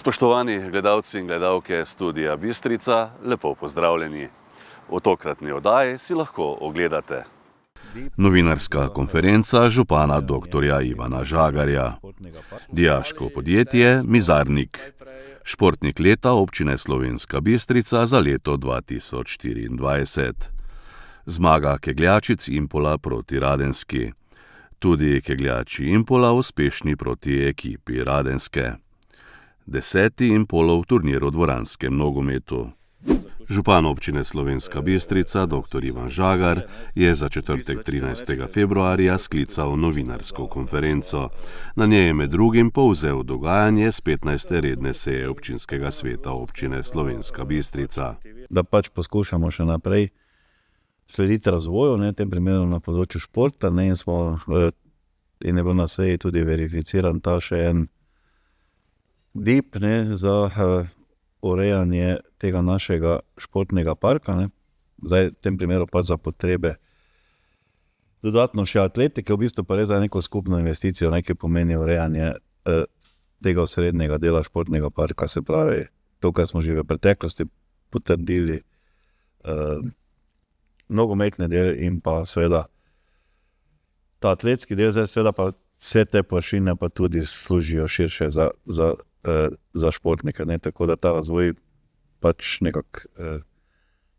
Spoštovani gledalci in gledalke Studia Bistrica, lepo pozdravljeni. V tokratni oddaji si lahko ogledate novinarska konferenca župana dr. Ivana Žagarja, dijaško podjetje Mizarnik, športnik leta občine Slovenska Bistrica za leto 2024, zmaga kegljačic Impola proti Radenski, tudi kegljači Impola uspešni proti ekipi Radenske. 10. Impolov turnir v dvoranskem nogometu. Župan občine Slovenska Bistrica, dr. Ivan Žagar, je za četrtek 13. februarja sklical novinarsko konferenco. Na njej je med drugim povzel dogajanje s 15. redne seje občinskega sveta občine Slovenska Bistrica. Da poskušamo še naprej slediti razvoju, v tem primeru na področju športa, in je bil na seji tudi verificiran ta še en DIP za urejanje tega našega športnega parka. Zdaj v tem primeru za potrebe dodatno še atletike, v bistvu pa res za neko skupno investicijo, ki pomeni urejanje tega osrednjega dela športnega parka, se pravi to, kar smo že v preteklosti potrdili, nogometni del in pa seveda ta atletski del, zdaj seveda pa vse te površine pa tudi služijo širše za športnike, tako da ta razvoj nekako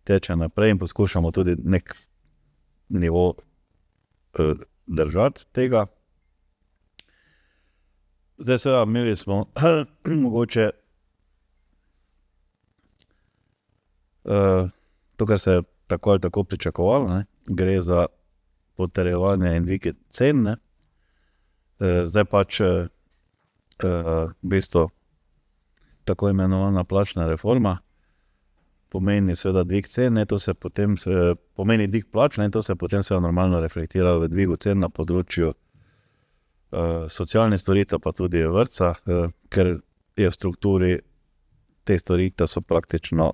teče naprej in poskušamo tudi nek nivo držati tega. Zdaj seveda imeli smo mogoče to, kar se je tako ali tako pričakovalo, gre za potrjevanje in dvig cen. Zdaj v bistvu tako imenovana plačna reforma pomeni seveda dvig cen, to se potem pomeni dvig plač, to se potem seveda normalno reflektira v dvigu cen na področju socialnih storitev, pa tudi vrtca, ker je v strukturi te storitev so praktično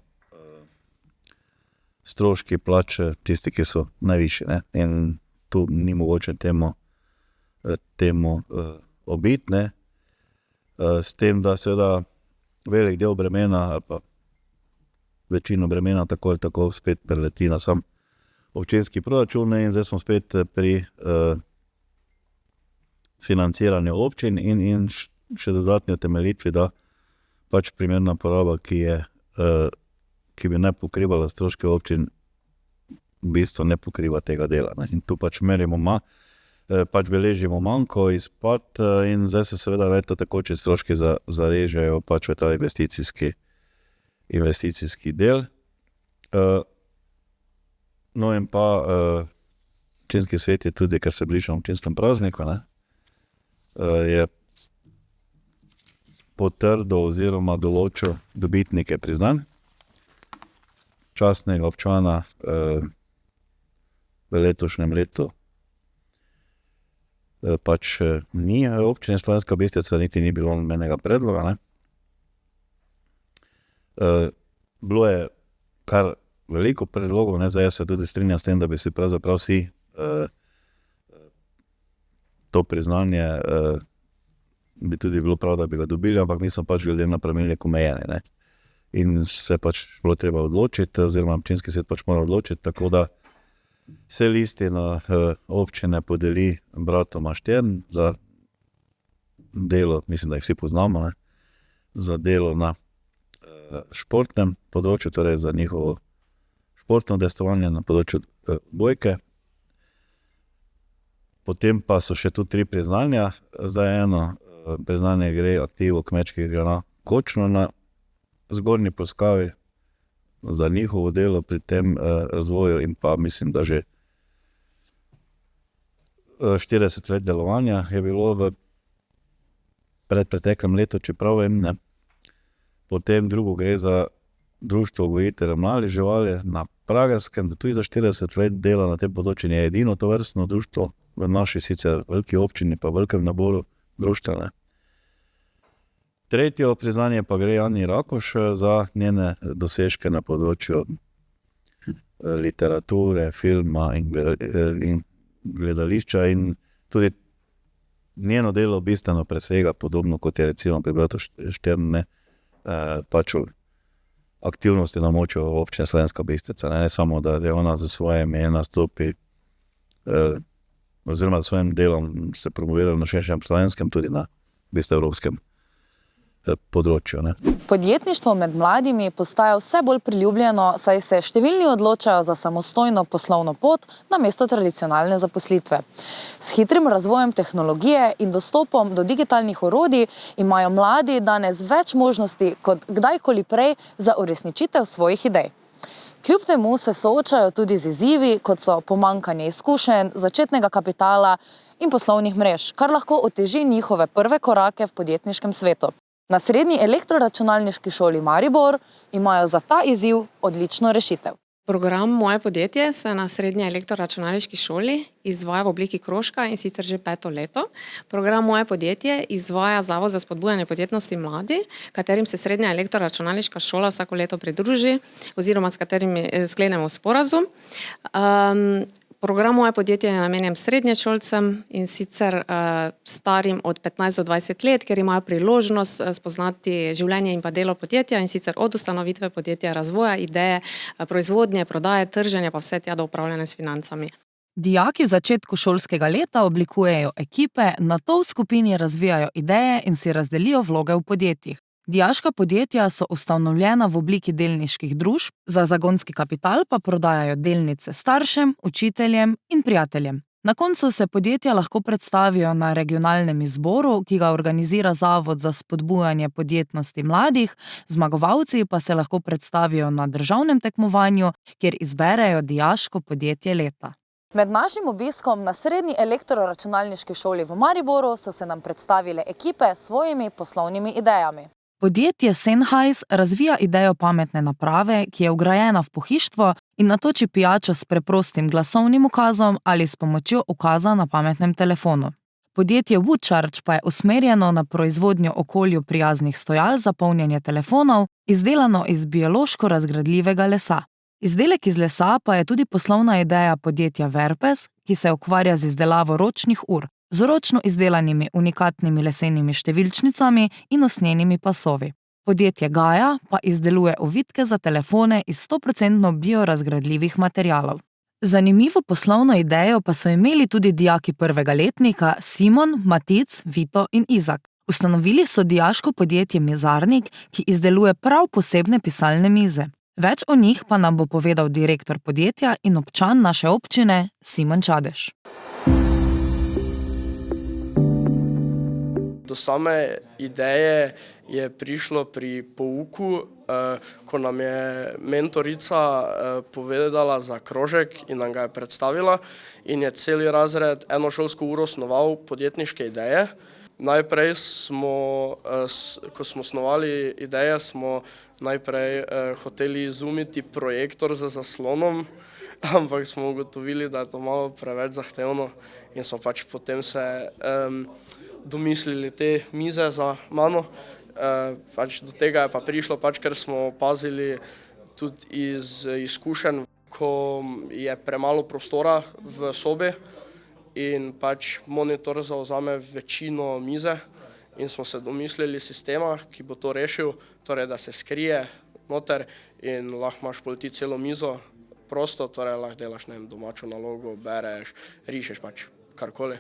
stroški plače tisti, ki so najvišji, in tu ni mogoče temu obiti, s tem, da seveda velik del bremena ali pa večino bremena tako ali tako spet preleti na sam občinski proračun, in zdaj smo spet pri financiranju občin in še dodatni utemeljitvi, da primerna poraba, ki bi ne pokrivala stroške občin, v bistvu ne pokriva tega dela. In tu merimo beležimo manko, izpad, in zdaj se seveda tekoči stroški zarežejo v ta investicijski del. No in občinski svet je tudi, ker se bliža občinskem prazniku, je potrdil oziroma določil dobitnike priznanj častnega občana v letošnjem letu. Ni občine Slovenska Bistrica, niti ni bilo nobenega predloga. Bilo je kar veliko predlogov, zdaj se tudi strinjam s tem, da bi si pravzaprav vsi to priznanje bi tudi bilo prav, da bi ga dobili, ampak mi smo glede na pravilnik omejeni. In se bilo treba odločiti, oziroma občinski svet mora odločiti, tako da se listina občine podeli bratoma Štern za delo, mislim, da jih vsi poznamo, za delo na športnem področju, torej za njihovo športno udejstvovanje na področju odbojke. Potem pa so še tu 3 priznanja. Zdaj eno priznanje gre aktivu kmečkega na Kočno na Zgornji Polskavi za njihovo delo pri tem razvoju, in pa mislim, da že 40 let delovanja je bilo v predpreteklem letu, čeprav vem. Potem drugo gre za društvo gojiteljev mladih živali na Pragerskem, da tudi za 40 let dela na tem področju, je edino tovrstno društvo v naši sicer veliki občini, pa velikem naboru društva. Tretje priznanje pa gre Ani Rakoš za njene dosežke na področju literature, filma in gledališča, in tudi njeno delo bistveno presega, podobno kot je recimo pri bratu Štern, pač aktivnosti na moču občine Slovenska Bistrica. Ne samo, da je ona za svoje ime nastopi oziroma s svojim delom se promovira na širšem slovenskem, tudi na evropskem področju. Ne. Podjetništvo med mladimi postaja vse bolj priljubljeno, saj se številni odločajo za samostojno poslovno pot namesto tradicionalne zaposlitve. S hitrim razvojem tehnologije in dostopom do digitalnih orodij imajo mladi danes več možnosti kot kdajkoli prej za uresničitev svojih idej. Kljub temu se soočajo tudi z izzivi, kot so pomanjkanje izkušenj, začetnega kapitala in poslovnih mrež, kar lahko oteži njihove prve korake v podjetniškem svetu. Na Srednji elektroračunalniški šoli Maribor imajo za ta izziv odlično rešitev. Program Moje podjetje se na Srednji elektroračunalniški šoli izvaja v obliki krožka in sicer že 5. leto. Program Moje podjetje izvaja Zavod za spodbujanje podjetnosti mladi, katerim se Srednja elektroračunalniška šola vsako leto pridruži oziroma s katerimi sklenemo sporazum. Program Moje podjetje je namenjen srednješolcem in sicer starim od 15 do 20 let, ker imajo priložnost spoznati življenje in pa delo podjetja in sicer od ustanovitve podjetja, razvoja, ideje, proizvodnje, prodaje, trženja pa vse tja do upravljanja s financami. Dijaki v začetku šolskega leta oblikujejo ekipe, nato v skupini razvijajo ideje in si razdelijo vloge v podjetjih. Dijaška podjetja so ustanovljena v obliki delniških družb, za zagonski kapital pa prodajajo delnice staršem, učiteljem in prijateljem. Na koncu se podjetja lahko predstavijo na regionalnem izboru, ki ga organizira Zavod za spodbujanje podjetnosti mladih, zmagovalci pa se lahko predstavijo na državnem tekmovanju, kjer izberejo dijaško podjetje leta. Med našim obiskom na Srednji elektroračunalniški šoli v Mariboru so se nam predstavile ekipe s svojimi poslovnimi idejami. Podjetje Sennheiss razvija idejo pametne naprave, ki je vgrajena v pohištvo in natoči pijačo s preprostim glasovnim ukazom ali s pomočjo ukaza na pametnem telefonu. Podjetje WoodCharge pa je usmerjeno na proizvodnjo okolju prijaznih stojal za polnjenje telefonov, izdelano iz biološko razgradljivega lesa. Izdelek iz lesa pa je tudi poslovna ideja podjetja Verpes, ki se ukvarja z izdelavo ročnih ur, z ročno izdelanimi unikatnimi lesenimi številčnicami in usnjenimi pasovi. Podjetje Gaja pa izdeluje ovitke za telefone iz 100% biorazgradljivih materialov. Zanimivo poslovno idejo pa so imeli tudi dijaki prvega letnika Simon, Matic, Vito in Izak. Ustanovili so dijaško podjetje Mizarnik, ki izdeluje prav posebne pisalne mize. Več o njih pa nam bo povedal direktor podjetja in občan naše občine Simon Čadež. Do same ideje je prišlo pri pouku, ko nam je mentorica povedala za krožek in nam ga je predstavila in je celi razred eno šolsko uro snoval podjetniške ideje. Najprej ko smo snovali ideje, smo najprej hoteli izumiti projektor za zaslonom, ampak smo ugotovili, da je to malo preveč zahtevno in smo pač potem se domislili te mize za mano. Do tega je pa prišlo, ker smo opazili tudi iz izkušenj, ko je premalo prostora v sobi in monitor zauzame večino mize in smo se domislili sistema, ki bo to rešil, torej da se skrije noter in lahko imaš poleti celo mizo prosto, torej lahko delaš domačo nalogo, bereš, rišeš karkoli.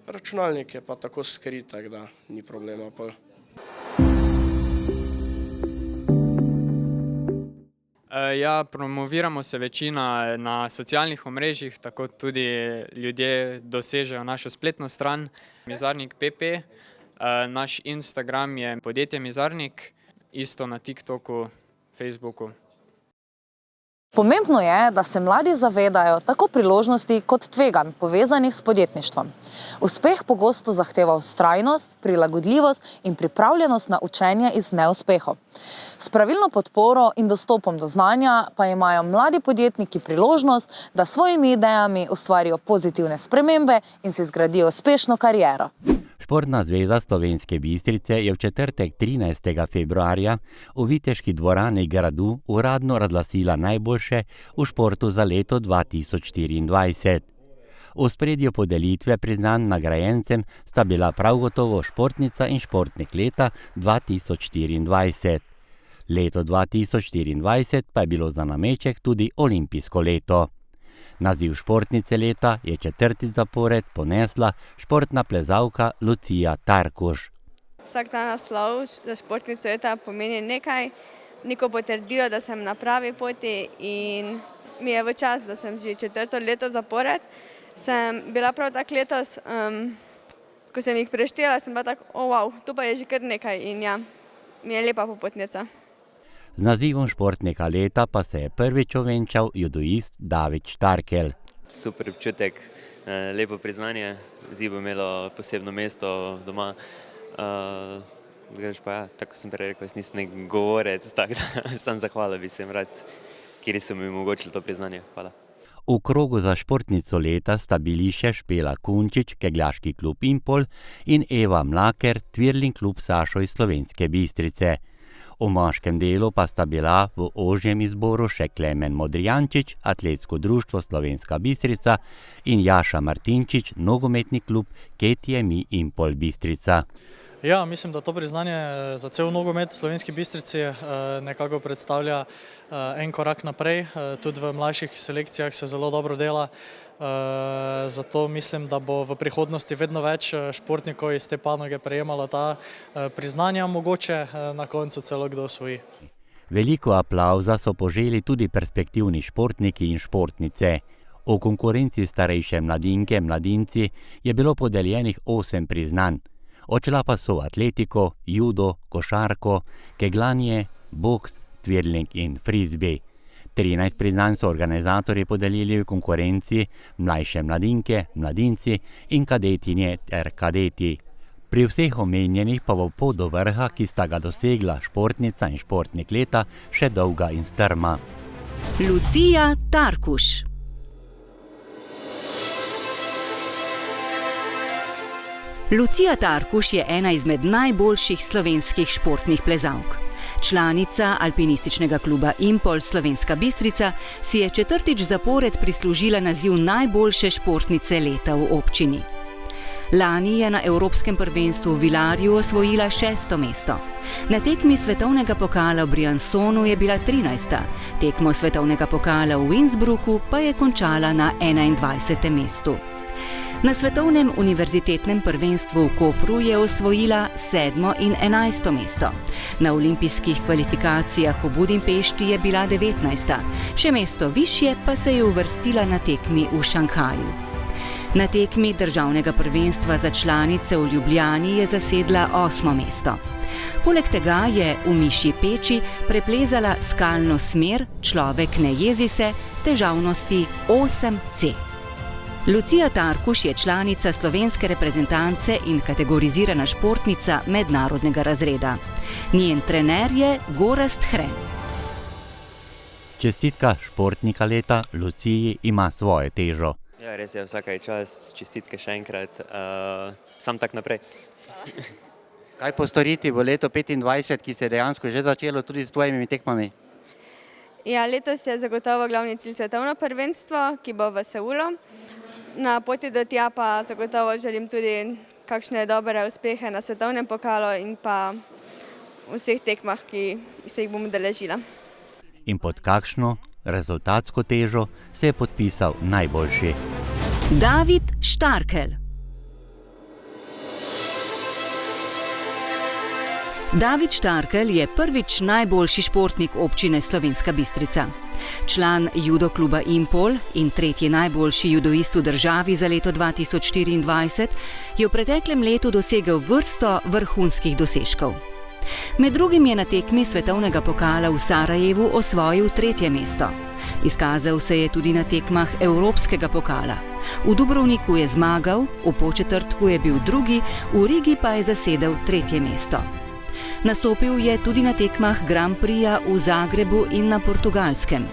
Računalnik je pa tako skrit, tako da ni problema. Ja, promoviramo se večina na socialnih omrežjih, tako tudi ljudje dosežejo našo spletno stran Mizarnik PP. Naš Instagram je podjetje Mizarnik, isto na TikToku, Facebooku. Pomembno je, da se mladi zavedajo tako priložnosti kot tveganj povezanih s podjetništvom. Uspeh pogosto zahteva vztrajnost, prilagodljivost in pripravljenost na učenje iz neuspehov. S pravilno podporo in dostopom do znanja pa imajo mladi podjetniki priložnost, da s svojimi idejami ustvarijo pozitivne spremembe in si zgradijo uspešno kariero. Športna zveza Slovenske Bistrice je v četrtek 13. februarja v Viteški dvorani gradu uradno razglasila najboljše v športu za leto 2024. V ospredju podelitve priznanj nagrajencem sta bila prav gotovo športnica in športnik leta 2024. Leto 2024 pa je bilo za nameček tudi olimpijsko leto. Naziv športnice leta je 4. zapored ponesla športna plezalka Lucija Tarkuš. Vsak ta naslov za športnico leta pomeni nekaj, neko potrdilo, da sem na pravi poti in mi je v čas, da sem že 4. leto zapored. Sem bila prav tak letos, ko sem jih preštela, sem bila tako, wow, to pa je že kar nekaj in ja, mi je lepa popotnica. Z nazivom športnika leta pa se je prvič ovenčal judoist David Štarkel. Super občutek, lepo priznanje, zdaj bo imelo posebno mesto doma. Pa ja, tako sem prej rekel, jaz nisem nek govorec, tako da sam zahvala bi se jim rad, kjer so mi omogočili to priznanje. Hvala. V krogu za športnico leta sta bili še Špela Kunčič, kegljaški klub Impol, in Eva Mlaker, twirling klub Sašo iz Slovenske Bistrice. V moškem delu pa sta bila v ožjem izboru še Klemen Modrijančič, atletsko društvo Slovenska Bistrica, in Jaša Martinčič, nogometni klub KTM Impol Bistrica. Ja, mislim, da to priznanje za cel nogomet v Slovenski Bistrici nekako predstavlja en korak naprej. Tudi v mlajših selekcijah se zelo dobro dela, zato mislim, da bo v prihodnosti vedno več športnikov iz te panoge prejemalo ta priznanja, mogoče na koncu celo kdo osvoji. Veliko aplavza so poželi tudi perspektivni športniki in športnice. V konkurenci starejše mladinke, mladinci je bilo podeljenih 8 priznanj. Odšla pa so atletiko, judo, košarko, keglanje, boks, twirling in frisbee. 13 priznanj so organizatorji podelili v konkurenci mlajše mladinke, mladinci in kadetinje ter kadeti. Pri vseh omenjenih pa bo pot do vrha, ki sta ga dosegla športnica in športnik leta, še dolga in strma. Lucija Tarkuš. Lucija Tarkuš je ena izmed najboljših slovenskih športnih plezalk. Članica alpinističnega kluba Impol Slovenska Bistrica si je 4. zapored prislužila naziv najboljše športnice leta v občini. Lani je na Evropskem prvenstvu v Vilarju osvojila 6. mesto. Na tekmi svetovnega pokala v Briansonu je bila 13. Tekmo svetovnega pokala v Innsbrucku pa je končala na 21. mestu. Na svetovnem univerzitetnem prvenstvu v Kopru je osvojila 7. in 11. mesto. Na olimpijskih kvalifikacijah v Budimpešti je bila 19. Še mesto višje pa se je uvrstila na tekmi v Šanghaju. Na tekmi državnega prvenstva za članice v Ljubljani je zasedla 8. mesto. Poleg tega je v Mišji Peči preplezala skalno smer Človek ne jezi se težavnosti 8C. Lucija Tarkuš je članica slovenske reprezentance in kategorizirana športnica mednarodnega razreda. Njen trener je Gorazd Hren. Čestitka športnika leta Luciji ima svojo težo. Ja, res je, vsaka je čast, čestitke še enkrat, sam tak naprej. Kaj postoriti v letu 25, ki se je dejansko že začelo tudi s tvojimi tekmami? Ja, letos je zagotovo glavni cilj svetovno prvenstvo, ki bo v Seulu. Na poti do tja pa zagotovo želim tudi kakšne dobre uspehe na svetovnem pokalu in pa vseh tekmah, ki se jih bom udeležila. In pod kakšno rezultatsko težo se je podpisal najboljši? David Štarkel. David Štarkel je prvič najboljši športnik občine Slovenska Bistrica. Član judo kluba Impol in tretji najboljši judoist v državi za leto 2024 je v preteklem letu dosegel vrsto vrhunskih dosežkov. Med drugim je na tekmi svetovnega pokala v Sarajevu osvojil 3. mesto. Izkazal se je tudi na tekmah Evropskega pokala. V Dubrovniku je zmagal, v Podčetrtku je bil drugi, v Rigi pa je zasedel 3. mesto. Nastopil je tudi na tekmah Grand Prixja v Zagrebu in na Portugalskem.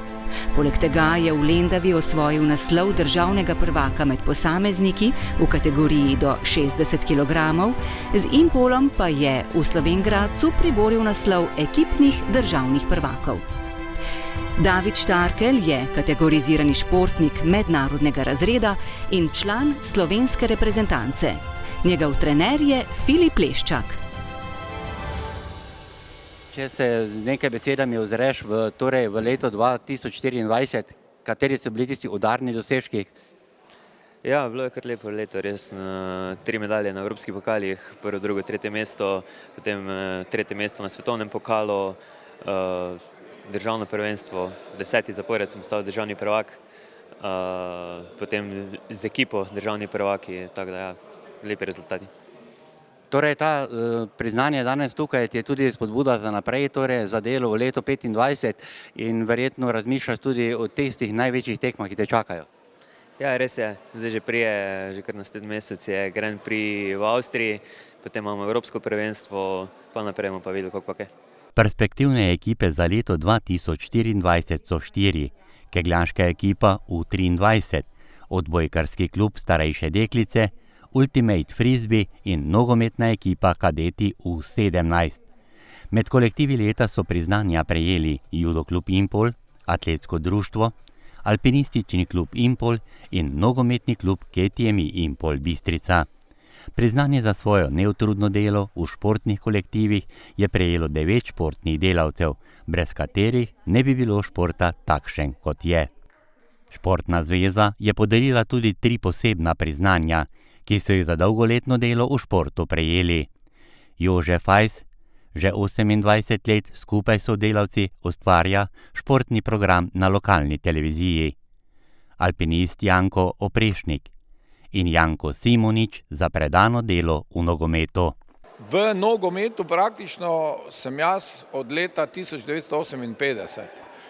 Poleg tega je v Lendavi osvojil naslov državnega prvaka med posamezniki v kategoriji do 60 kg, z Impolom pa je v Slovenj Gradcu priboril naslov ekipnih državnih prvakov. David Štarkel je kategorizirani športnik mednarodnega razreda in član slovenske reprezentance. Njegov trener je Filip Leščak. Če se z nekaj besedami ozreš v leto 2024, kateri so bili tisti udarni dosežki? Ja, bilo je kar lepo leto, res 3 medalje na evropskih pokalih, prvo, drugo, tretje mesto, potem tretje mesto na svetovnem pokalu, državno prvenstvo, 10. zapored sem stal državni prvak, potem z ekipo državni prvaki, tako da ja, lepi rezultati. Torej, ta priznanje danes tukaj ti je tudi spodbuda za naprej, torej za delo v leto 2025 in verjetno razmišljaš tudi o tistih največjih tekmah, ki te čakajo. Ja, res je, zdaj že že kar naslednji mesec je Grand Prix v Avstriji, potem imamo evropsko prvenstvo, pa naprej bomo pa videli, kako pa kaj. Perspektivne ekipe za leto 2024 so 4, kegljaška ekipa U23, odbojkarski klub Starejše deklice, Ultimate Frisbee in nogometna ekipa Kadeti U17. Med kolektivi leta so priznanja prejeli Judo klub Impol, Atletsko društvo, Alpinistični klub Impol in nogometni klub KTM Impol Bistrica. Priznanje za svoje neutrudno delo v športnih kolektivih je prejelo 9 športnih delavcev, brez katerih ne bi bilo športa takšen, kot je. Športna zveza je podarila tudi 3 posebna priznanja, ki so jih za dolgoletno delo v športu prejeli. Jože Fajs, že 28 let skupaj s sodelavci ustvarja športni program na lokalni televiziji. Alpinist Janko Oprešnik in Janko Simonič za predano delo v nogometu. V nogometu praktično sem jaz od leta 1958,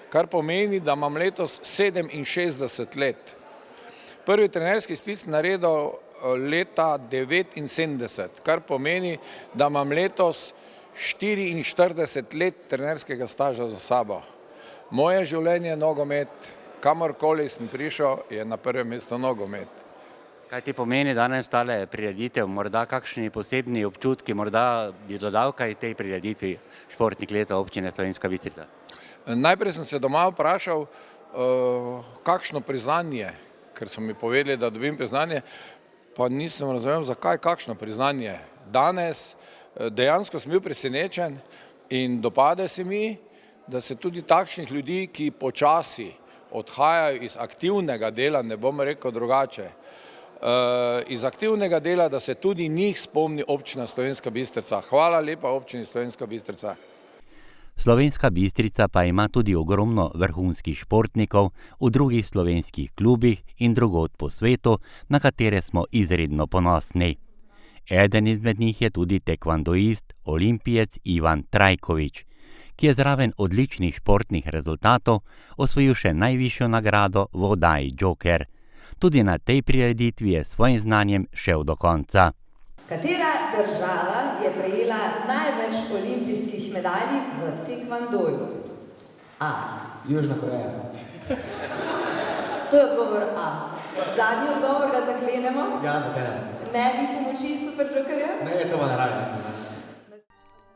kar pomeni, da imam letos 67 let. Prvi trenerski izpit naredil leta 79, kar pomeni, da imam letos 44 let trenerskega staža za sabo. Moje življenje je nogomet, kamorkoli sem prišel, je na prvem mestu nogomet. Kaj ti pomeni danes tale prireditev, morda kakšni posebni občutki, morda bi dodal kaj tej prireditvi športnik leta občine Slovenska Bistrica? Najprej sem se doma vprašal, kakšno priznanje, ker so mi povedali, da dobim priznanje, pa nisem razumel, zakaj kakšno priznanje. Danes dejansko sem bil presenečen in dopade se mi, da se tudi takšnih ljudi, ki počasi odhajajo iz aktivnega dela, ne bom rekel drugače, iz aktivnega dela, da se tudi njih spomni občina Slovenska Bistrica. Hvala lepa občini Slovenska Bistrica. Slovenska Bistrica pa ima tudi ogromno vrhunskih športnikov v drugih slovenskih klubih in drugod po svetu, na katere smo izredno ponosni. Eden izmed njih je tudi tekvandoist, olimpijec Ivan Trajkovič, ki je zraven odličnih športnih rezultatov osvojil še najvišjo nagrado v oddaji Joker. Tudi na tej prireditvi je s svojim znanjem šel do konca. Katera država je prejela največ olimpijskih medalj v tekvandoju? A. Južna Koreja. To je odgovor A. Zadnji odgovor ga zaklenemo? Ja, zakaj ne? Ne bi pomoči super jokerja? Ne, to pa ne rabi, mislim.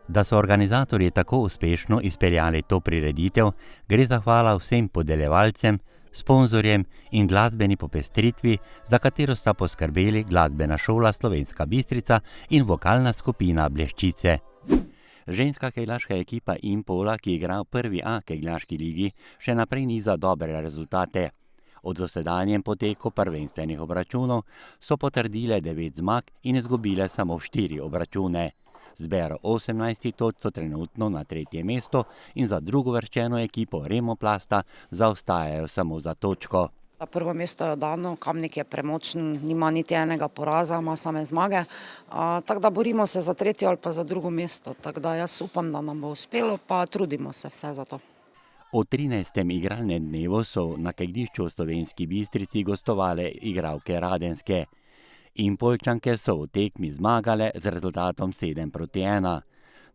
Da so organizatorji tako uspešno izpeljali to prireditev, gre zahvala vsem podeljevalcem, sponzorjem in glasbeni popestritvi, za katero sta poskrbeli glasbena šola Slovenska Bistrica in vokalna skupina Bleščice. Ženska kegljaška ekipa Impola, ki igra v prvi A kegljaški ligi, še naprej niza dobre rezultate. Od dosedanjem poteku prvenstvenih obračunov so potrdile 9 zmag in izgubile samo 4 obračune. Zbero 18 točk so trenutno na 3. mesto in za drugovrščeno ekipo Remoplasta zaostajajo samo za točko. Prvo mesto je dano, Kamnik je premočen, nima niti enega poraza, ima same zmage. Tako da borimo se za 3. ali pa za 2. mesto. Tako da jaz upam, da nam bo uspelo, pa trudimo se vse za to. O 13. igralnem dnevu so na kegljišču v Slovenski Bistrici gostovale igralke Radenske. Impoljčanke so v tekmi zmagale z rezultatom 7-1.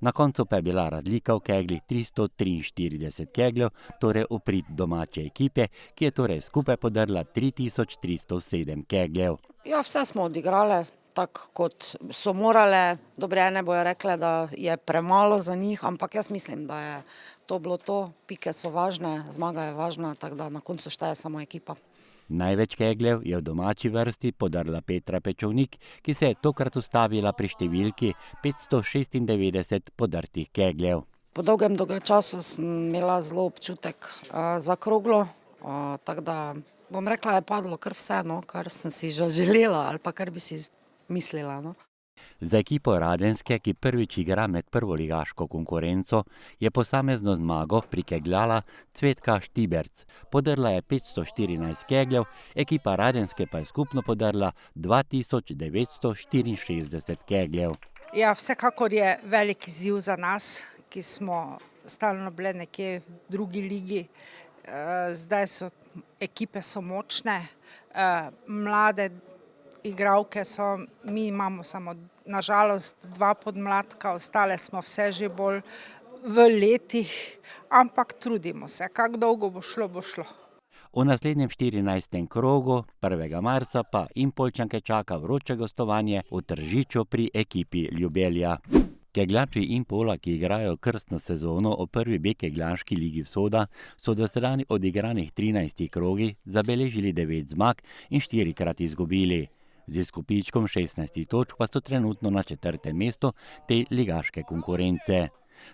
Na koncu pa je bila razlika v keglih 343 kegljev, torej v prid domače ekipe, ki je torej skupaj podrla 3307 kegljev. Ja, vse smo odigrale, tako kot so morale. Dobrene bojo rekle, da je premalo za njih, ampak jaz mislim, da je to bilo to, pike so važne, zmaga je važna, tako da na koncu šteje samo ekipa. Največ kegljev je v domači vrsti podarila Petra Pečovnik, ki se je tokrat ustavila pri številki 596 podartih kegljev. Po dolgem času sem imela zelo občutek za kroglo, tako da bom rekla, je padlo kar vse, no, kar sem si že želela ali pa kar bi si mislila. No. Za ekipo Radenske, ki prvič igra med prvoligaško konkurenco, je posamezno zmago prikegljala Cvetka Štiberc. Podrla je 514 kegljev, ekipa Radenske pa je skupno podrla 2964 kegljev. Ja, vsekakor je velik izziv za nas, ki smo stalno bile nekje v drugi ligi. Zdaj so ekipe so močne, mlade igralke so, mi imamo samo nažalost 2 podmladka, ostale smo vse že bolj v letih, ampak trudimo se, kako dolgo bo šlo, bo šlo. V naslednjem 14. krogu 1. marca pa Impoljčanke čaka vroče gostovanje v Tržiču pri ekipi Ljubelja. Kegljači Impola, ki igrajo krstno sezono v prvi B kegljaški ligi Vzhoda, so do sedaj odigranih 13 krogih zabeležili 9 zmag in 4-krat izgubili. Z izkupičkom 16 točk pa so trenutno na 4. mestu te ligaške konkurence.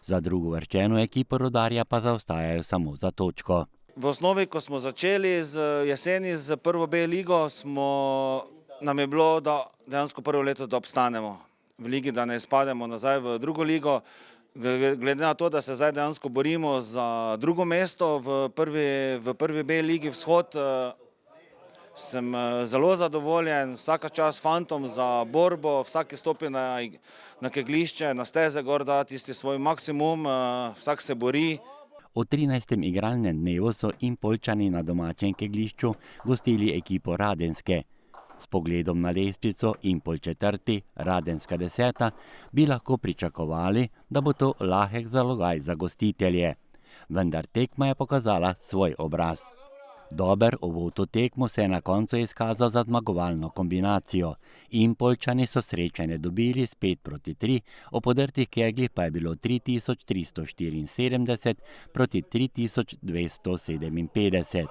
Za drugovrščeno ekipo Rudarja pa zaostajajo samo za točko. V osnovi, ko smo začeli jeseni z prvo B ligo, nam je bilo, da dejansko prvo leto, da obstanemo v ligi, da ne izpademo nazaj v drugo ligo. Glede na to, da se zdaj dejansko borimo za drugo mesto v prvi B ligi Vzhod, sem zelo zadovoljen, vsaka čast fantom za borbo, vsak stopi na keglišče, na steze gor da tisti svoj maksimum, vsak se bori. V 13. igralnem dnevu so Impoljčani na domačem keglišču gostili ekipo Radenske. S pogledom na lestvico Impol 4., Radenska 10. bi lahko pričakovali, da bo to lahek zalogaj za gostitelje. Vendar tekma je pokazala svoj obraz. Dober uvod v tekmo se je na koncu izkazal za zmagovalno kombinacijo. Impoljčani so srečanje dobili s 5-3, o podrtih keglih pa je bilo 3374 proti 3257.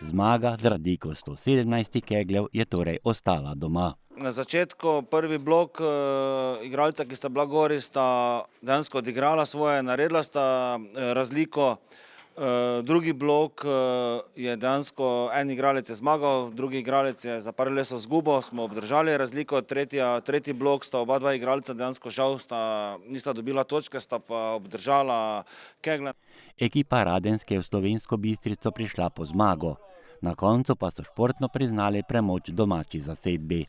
Zmaga z razliko 117 kegljev je torej ostala doma. Na začetku prvi blok igralca, ki sta bila gori, sta dejansko odigrala svoje, naredila sta razliko. Drugi blok je dejansko en igralec je zmagal, drugi igralec je za par leso zgubo, smo obdržali razliko, tretji blok sta oba dva igralca dejansko žal nista dobila točke, sta pa obdržala kegle. Ekipa Radenske je v Slovensko Bistrico prišla po zmago. Na koncu pa so športno priznali premoč domači zasedbi.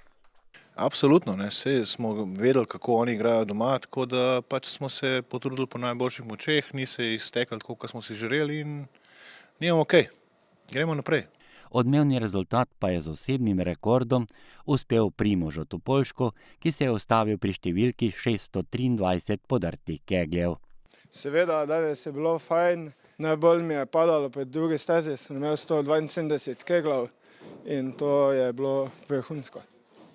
Absolutno, vse smo vedeli, kako oni igrajo doma, tako da pač smo se potrudili po najboljših močeh, ni se iztekali tako, kot smo si želeli in nimamo ok. Gremo naprej. Odmevni rezultat pa je z osebnim rekordom uspel Primožu Topolšku, ki se je ustavil pri številki 623 podrtih kegljev. Seveda, danes je bilo fajn, najbolj mi je padalo po drugi stezi, sem imel 172 keglov in to je bilo vrhunsko.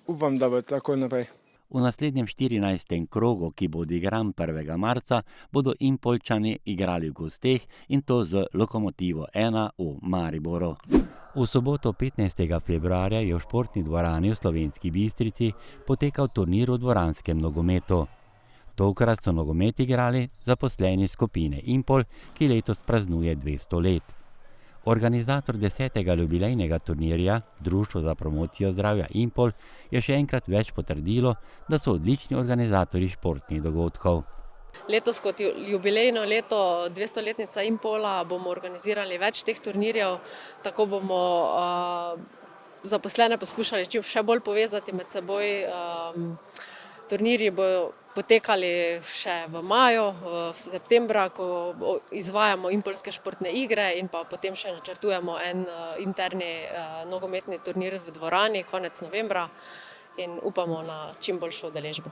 Upam, da bo tako naprej. V naslednjem 14. krogu, ki bo odigran 1. marca, bodo Impoljčani igrali v gosteh in to z Lokomotivo 1 v Mariboru. V soboto 15. februarja je v športni dvorani v Slovenski Bistrici potekal turnir v dvoranskem nogometu. Tokrat so nogomet igrali zaposleni skupine Impol, ki letos praznuje 200 let. Organizator 10. jubilejnega turnirja, Društvo za promocijo zdravja Impol, je še enkrat več potrdilo, da so odlični organizatorji športnih dogodkov. Letos kot jubilejno leto 200-letnica Impola bomo organizirali več teh turnirjev, tako bomo zaposlene poskušali čim še bolj povezati med seboj. Turnirji bodo potekali še v maju, v septembra, ko izvajamo impolske športne igre in pa potem še načrtujemo en interni nogometni turnir v dvorani konec novembra in upamo na čim boljšo udeležbo.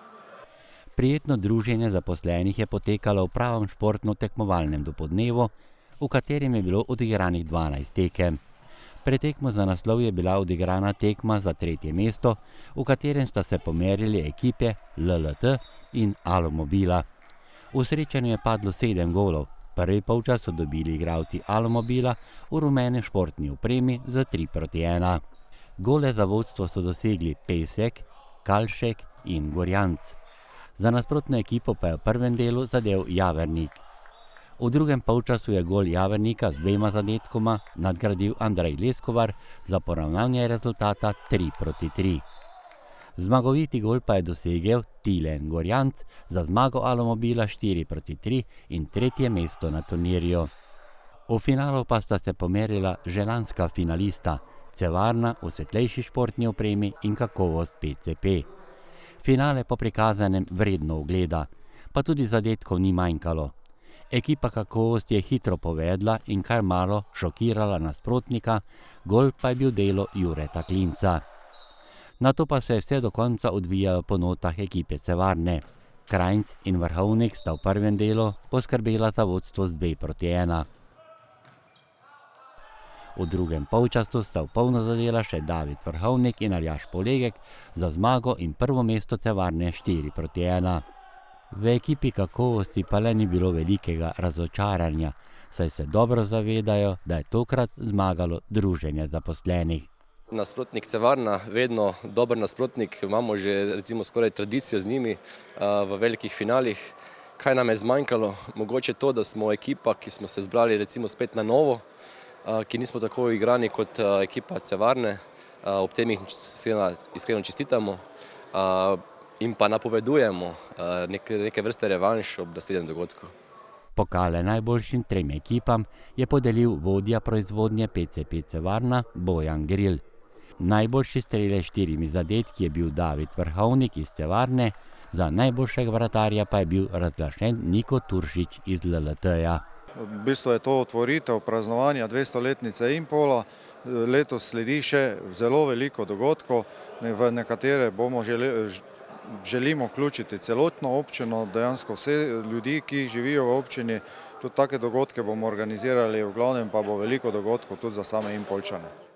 Prijetno druženje zaposlenih je potekalo v pravem športno-tekmovalnem dopoldnevu, v katerem je bilo odigranih 12 tekem. Pred tekmo za naslov je bila odigrana tekma za 3. mesto, v katerem sta se pomerili ekipe LLT in Alomobila. V srečanju je padlo 7 golov, Prvi polčas so dobili igralci Almobila v rumeni športni opremi za 3:1. Gole za vodstvo so dosegli Pesek, Kalšek in Gorjanc. Za nasprotno ekipo pa je v prvem delu zadel Javernik. V drugem polčasu je gol Javernika z 2 zadetkoma nadgradil Andrej Leskovar za poravnanje rezultata 3:3. Zmagoviti gol pa je dosegel Tilen Gorjanc za zmago Almobila 4:3 in tretje mesto na turnirju. V finalu pa sta se pomerila že lanska finalista, Cevarna v svetlejši športni opremi in kakovost PCP. Finale po prikazanem vredno ogleda, pa tudi zadetkov ni manjkalo. Ekipa kakovost je hitro povedla in kar malo šokirala nasprotnika, gol pa je bil delo Jureta Klinca. Nato pa se je vse do konca odvijalo po notah ekipe Cevarne. Krajnc in Vrhovnik sta v prvem delu poskrbela za vodstvo z 2:1. V drugem polčasu sta v polno zadela še David Vrhovnik in Aljaž Polegek za zmago in prvo mesto Cevarne 4:1. V ekipi kakovosti pa le ni bilo velikega razočaranja, saj se dobro zavedajo, da je tokrat zmagalo druženje zaposlenih. Nasprotnik Cevarna, vedno dober nasprotnik, imamo že recimo skoraj tradicijo z njimi v velikih finalih. Kaj nam je zmanjkalo? Mogoče to, da smo ekipa, ki smo se zbrali recimo spet na novo, ki nismo tako igrani kot ekipa Cevarne, ob tem jih iskreno čestitamo in pa napovedujemo neke vrste revanš ob naslednjem dogodku. Pokale najboljšim 3 ekipam je podelil vodja proizvodnje PCP Cevarna Bojan Gril. Najboljši strelec s 4 zadetki je bil David Vrhovnik iz Cevarne, za najboljšega vratarja pa je bil razglašen Niko Turšič iz LLT-ja. V bistvu je to otvoritev praznovanja 200-letnice Impola. Letos sledi še zelo veliko dogodkov, v nekatere želimo vključiti celotno občino, dejansko vse ljudi, ki živijo v občini. Tudi take dogodke bomo organizirali, v glavnem pa bo veliko dogodkov tudi za same Impoljčane.